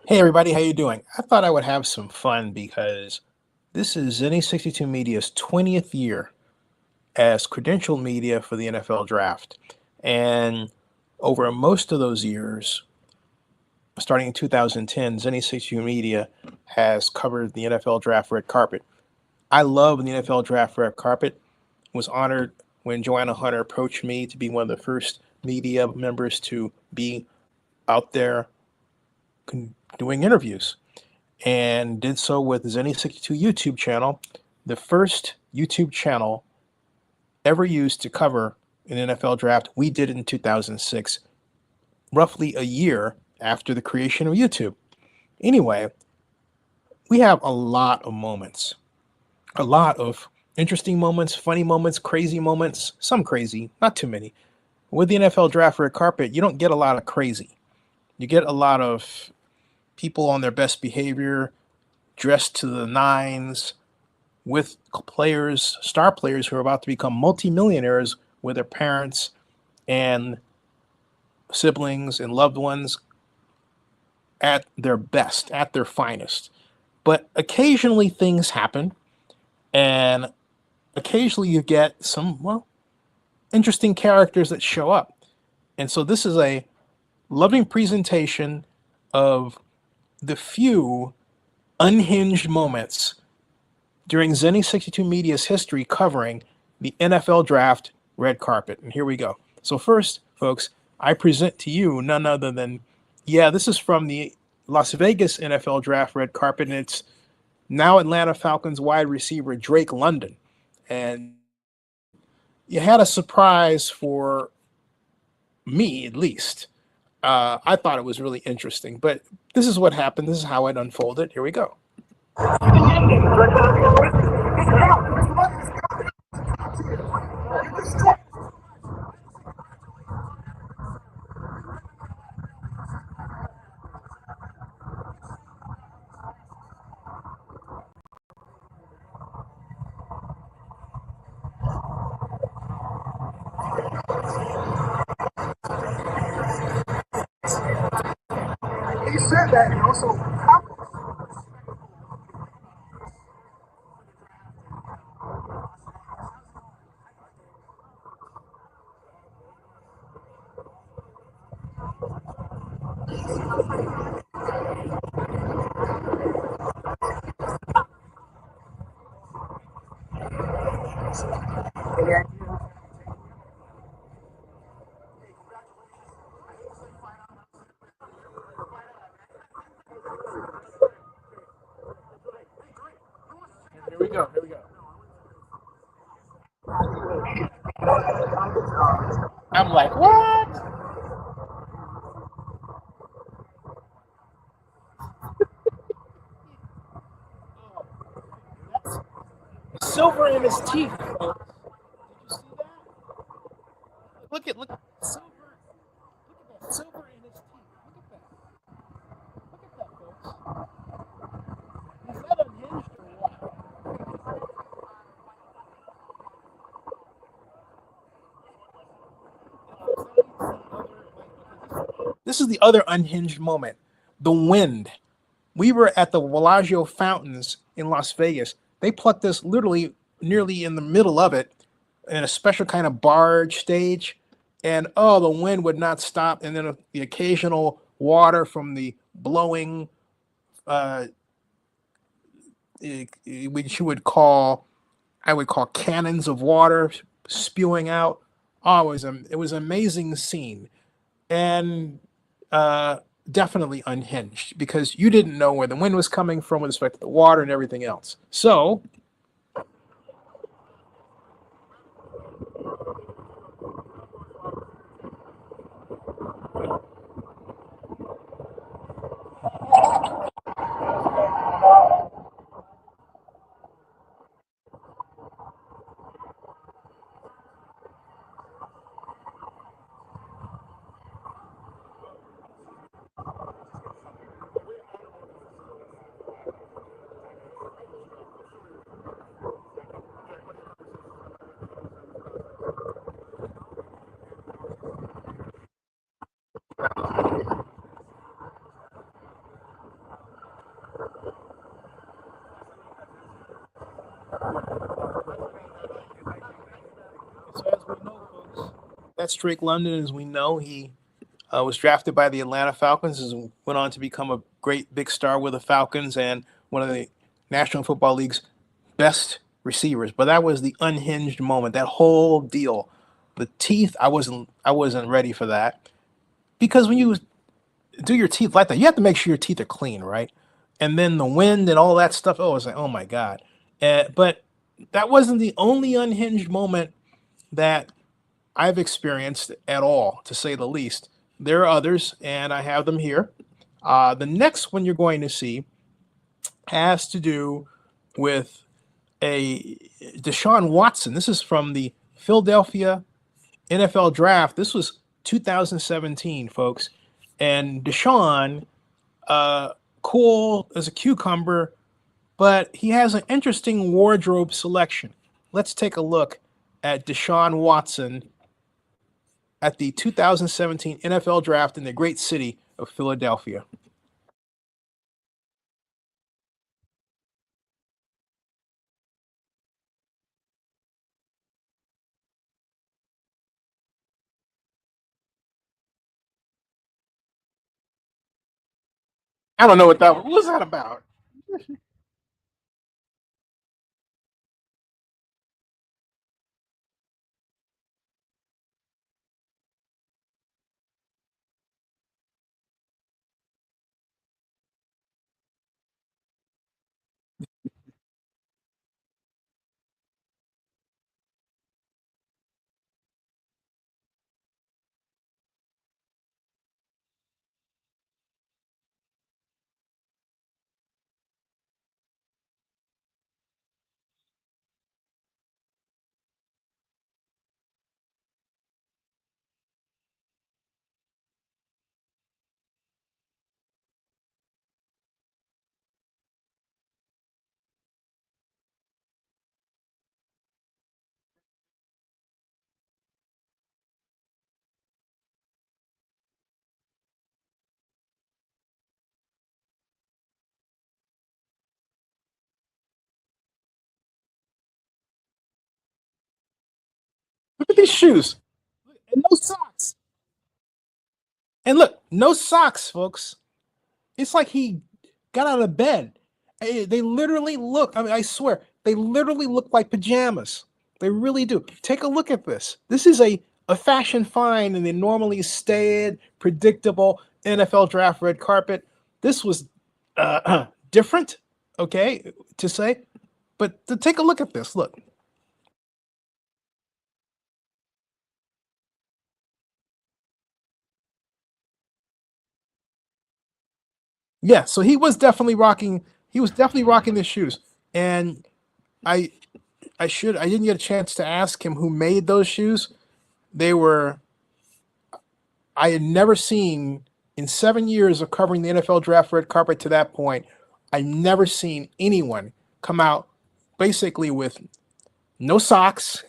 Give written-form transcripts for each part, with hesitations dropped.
Hey everybody, how you doing? I thought I would have some fun because this is Zennie62 Media's 20th year as credentialed media for the NFL Draft. And over most of those years, starting in 2010, Zennie62 Media has covered the NFL Draft red carpet. I love the NFL Draft red carpet. Was honored when Joanna Hunter approached me to be one of the first media members to be out there doing interviews, and did so with Zennie62 YouTube channel, the first YouTube channel ever used to cover an NFL draft. We did it in 2006, roughly a year after the creation of YouTube. Anyway, we have a lot of moments, a lot of interesting moments, funny moments, crazy moments, some crazy, not too many. With the NFL draft red carpet, you don't get a lot of crazy. You get a lot of people on their best behavior, dressed to the nines, with players, star players who are about to become multimillionaires with their parents and siblings and loved ones at their best, at their finest. But occasionally things happen, and occasionally you get some, well, interesting characters that show up. And so this is a loving presentation of the few unhinged moments during Zennie62 Media's history covering the NFL Draft red carpet. And here we go. So first, folks, I present to you none other than, this is from the Las Vegas NFL Draft red carpet, and it's now Atlanta Falcons wide receiver Drake London. And you had a surprise for me, at least. I thought it was really interesting, but this is what happened. This is how it unfolded. Here we go. He said that, and also, Here we go. Here we go. I'm like, what? Silver in his teeth, folks. Did you see that? Look at silver. Look at that silver in his teeth. Look at that. Look at that, folks. Is that unhinged or what? This is the other unhinged moment. The wind. We were at the Bellagio Fountains in Las Vegas. They plucked us literally nearly in the middle of it in a special kind of barge stage. And oh, the wind would not stop. And then the occasional water from the blowing, uh, which you would call, I would call cannons of water spewing out. Oh, it was an amazing scene. And definitely unhinged because you didn't know where the wind was coming from with respect to the water and everything else. So That's Drake London, as we know. He was drafted by the Atlanta Falcons and went on to become a great big star with the Falcons and one of the National Football League's best receivers. But that was the unhinged moment. That whole deal, the teeth. I wasn't ready for that because when you do your teeth like that, you have to make sure your teeth are clean, right? And then the wind and all that stuff. Oh, it's like, oh my god. But that wasn't the only unhinged moment that I've experienced at all, to say the least. There are others, and I have them here. The next one you're going to see has to do with a Deshaun Watson. This is from the Philadelphia NFL draft. This was 2017, folks. And Deshaun, uh, cool as a cucumber, but he has an interesting wardrobe selection. Let's take a look at Deshaun Watson at the 2017 NFL Draft in the great city of Philadelphia. I don't know what was that about. Look at these shoes and no socks. And look, no socks, folks. It's like he got out of bed. They literally look. I mean, I swear, they literally look like pajamas. They really do. Take a look at this. This is a fashion find in the normally staid, predictable NFL draft red carpet. This was different, okay, to say. But to take a look at this, look. Yeah, so he was definitely rocking. He was definitely rocking the shoes, and I I didn't get a chance to ask him who made those shoes. They were I had never seen in 7 years of covering the NFL draft red carpet to that point. I've never seen anyone come out basically with no socks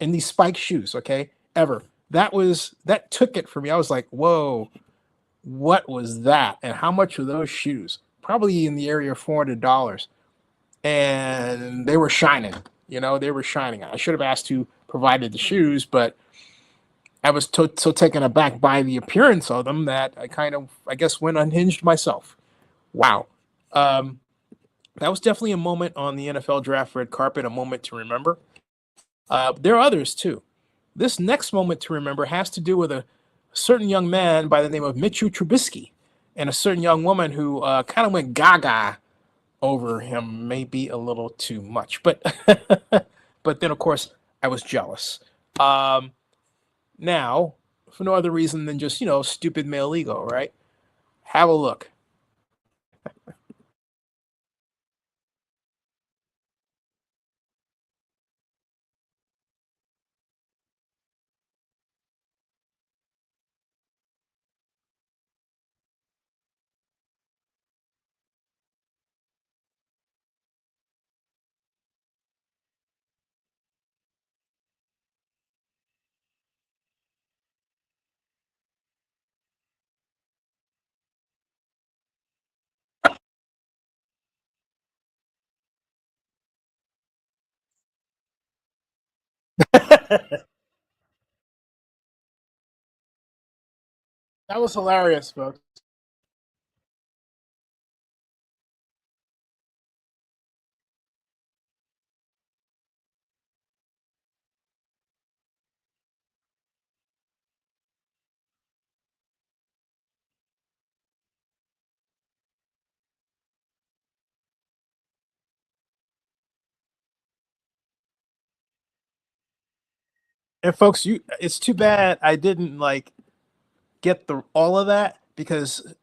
and these spike shoes. Okay, ever. That took it for me. I was like, whoa, what was that? And how much were those shoes? Probably in the area of $400, and they were shining. They were shining. I should have asked who provided the shoes, but I was so taken aback by the appearance of them that I kind of, I guess, went unhinged myself. Wow. Um, that was definitely a moment on the NFL draft red carpet, a moment to remember. There are others too. This next moment to remember has to do with a certain young man by the name of Mitchell Trubisky and a certain young woman who kind of went gaga over him, maybe a little too much. But but then of course I was jealous. Um, Now, for no other reason than just stupid male ego, right? Have a look. That was hilarious, folks. And folks, you it's too bad I didn't like get the all of that because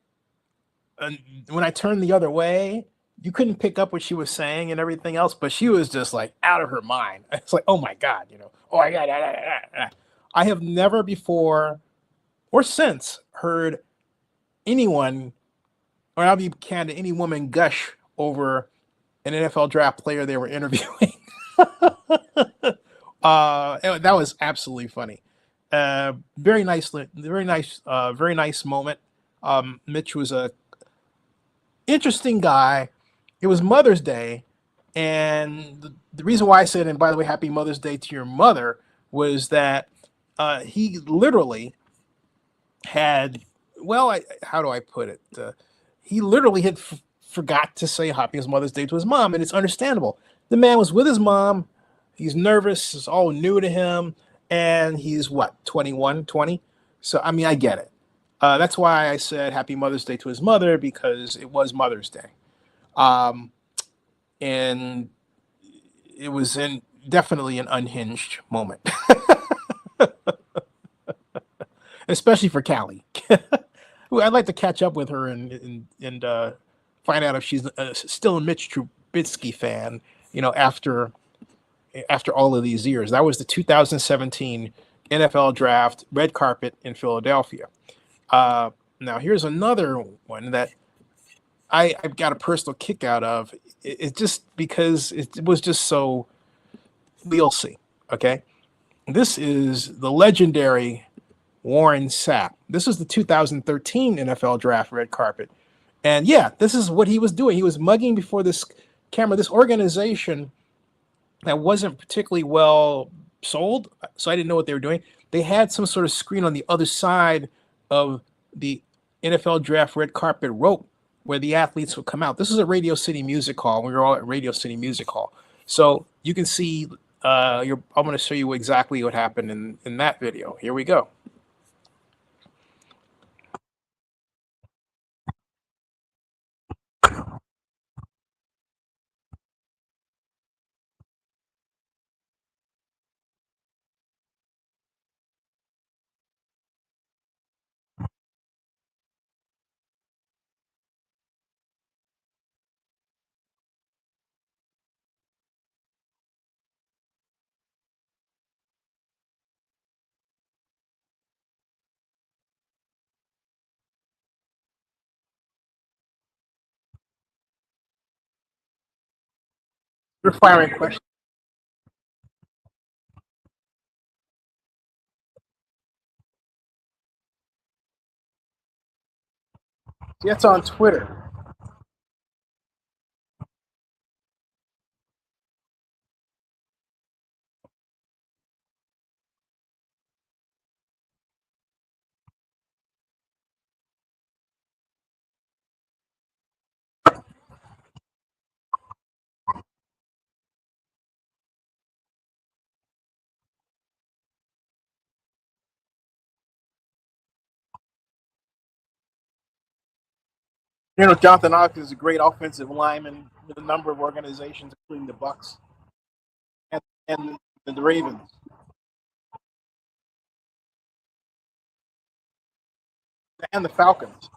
uh, when I turned the other way, you couldn't pick up what she was saying and everything else, but she was just like out of her mind. It's like, oh my God, oh my God. I have never before or since heard anyone, or I'll be candid, any woman gush over an NFL draft player they were interviewing. That was absolutely funny. Very nice, very nice moment. Mitch was a interesting guy. It was Mother's Day, and the reason why I said, and by the way, Happy Mother's Day to your mother, was that he literally had, well, how do I put it? He literally had forgot to say Happy Mother's Day to his mom, and it's understandable. The man was with his mom. He's nervous. It's all new to him, and he's what, 21, 20? So I mean, I get it. That's why I said Happy Mother's Day to his mother, because it was Mother's Day. Um, and it was in definitely an unhinged moment, especially for Callie. I'd like to catch up with her and find out if she's still a Mitch Trubisky fan. After all of these years, that was the 2017 NFL Draft red carpet in Philadelphia. Uh, Now here's another one that I've got a personal kick out of. It just because it was just so. We'll see. Okay, this is the legendary Warren Sapp. This is the 2013 NFL Draft red carpet. And yeah, this is what he was doing. He was mugging before this camera, this organization that wasn't particularly well sold. So I didn't know what they were doing. They had some sort of screen on the other side of the NFL Draft red carpet rope where the athletes would come out. This is a Radio City Music Hall. We were all at Radio City Music Hall. So you can see, I'm going to show you exactly what happened in that video. Here we go. You're firing questions. That's on Twitter. Jonathan Ogden is a great offensive lineman with a number of organizations, including the Bucks and, and the Ravens. And the Falcons.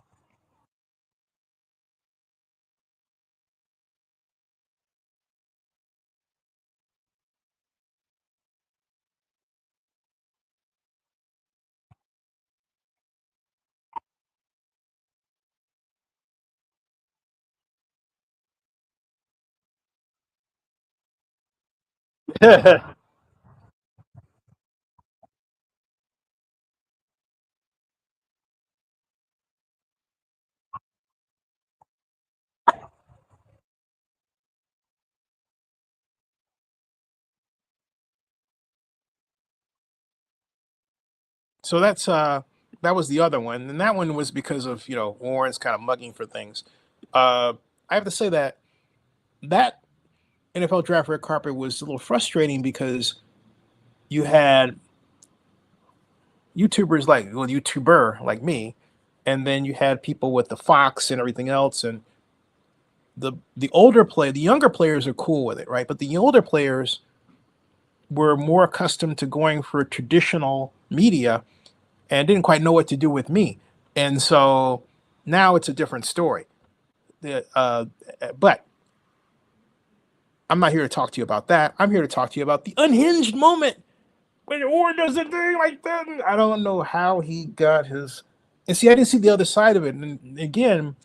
So that's that was the other one, and that one was because of Warren's kind of mugging for things. I have to say that NFL draft red carpet was a little frustrating because you had YouTuber like me, and then you had people with the Fox and everything else, and the younger players are cool with it, right? But the older players were more accustomed to going for traditional media and didn't quite know what to do with me, and so now it's a different story. But I'm not here to talk to you about that. I'm here to talk to you about the unhinged moment when Orr does a thing like that. I don't know how he got his. And see, I didn't see the other side of it. And again,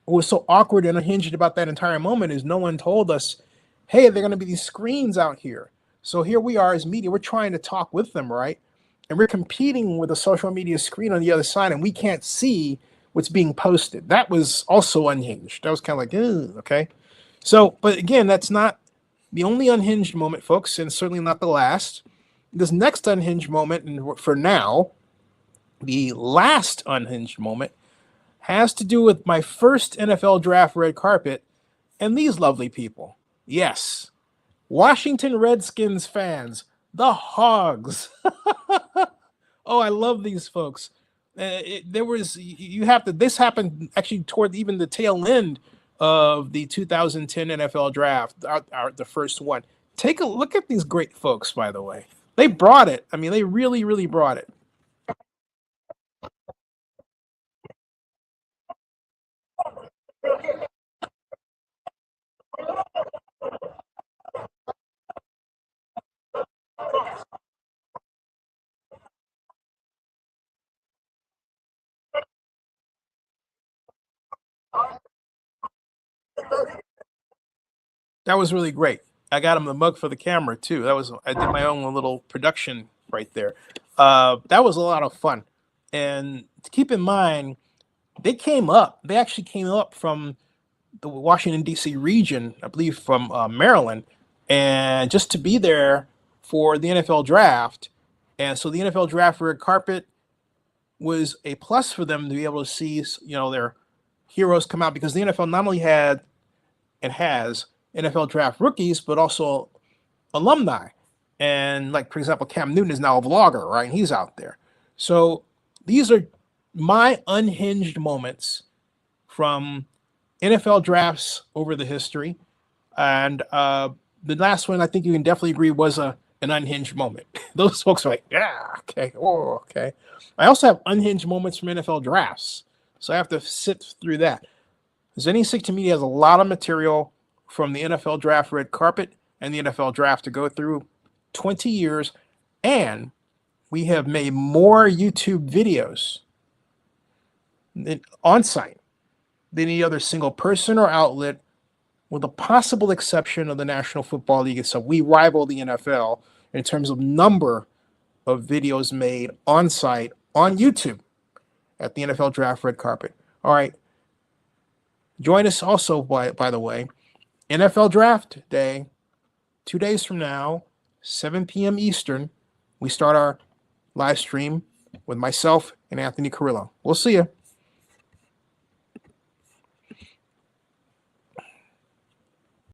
what was so awkward and unhinged about that entire moment is no one told us, hey, there are going to be these screens out here. So here we are as media. We're trying to talk with them, right? And we're competing with a social media screen on the other side, and we can't see what's being posted. That was also unhinged. That was kind of like, okay. So, but again, that's not the only unhinged moment, folks, and certainly not the last. This next unhinged moment, and for now, the last unhinged moment, has to do with my first NFL draft red carpet and these lovely people. Yes, Washington Redskins fans, the Hogs. Oh, I love these folks. There was you have to. This happened actually toward even the tail end of the 2010 NFL draft, the first one. Take a look at these great folks. By the way, they brought it. I mean, they really, really brought it. That was really great. I got him the mug for the camera too. I did my own little production right there. That was a lot of fun. And to keep in mind, they came up. They actually came up from the Washington D.C. region, I believe from Maryland, and just to be there for the NFL draft. And so the NFL draft red carpet was a plus for them to be able to see, their heroes come out because the NFL not only had and has NFL draft rookies, but also alumni. And like, for example, Cam Newton is now a vlogger, right? And he's out there. So these are my unhinged moments from NFL drafts over the history. And the last one, I think you can definitely agree, was an unhinged moment. Those folks are like, yeah, okay, oh, okay. I also have unhinged moments from NFL drafts. So I have to sit through that. Zennie62 Media has a lot of material from the NFL draft red carpet and the NFL draft to go through 20 years. And we have made more YouTube videos on site than any other single person or outlet, with the possible exception of the National Football League. So we rival the NFL in terms of number of videos made on site on YouTube at the NFL draft red carpet. All right. Join us also, by the way, NFL Draft Day, 2 days from now, 7 p.m. Eastern. We start our live stream with myself and Anthony Carrillo. We'll see you.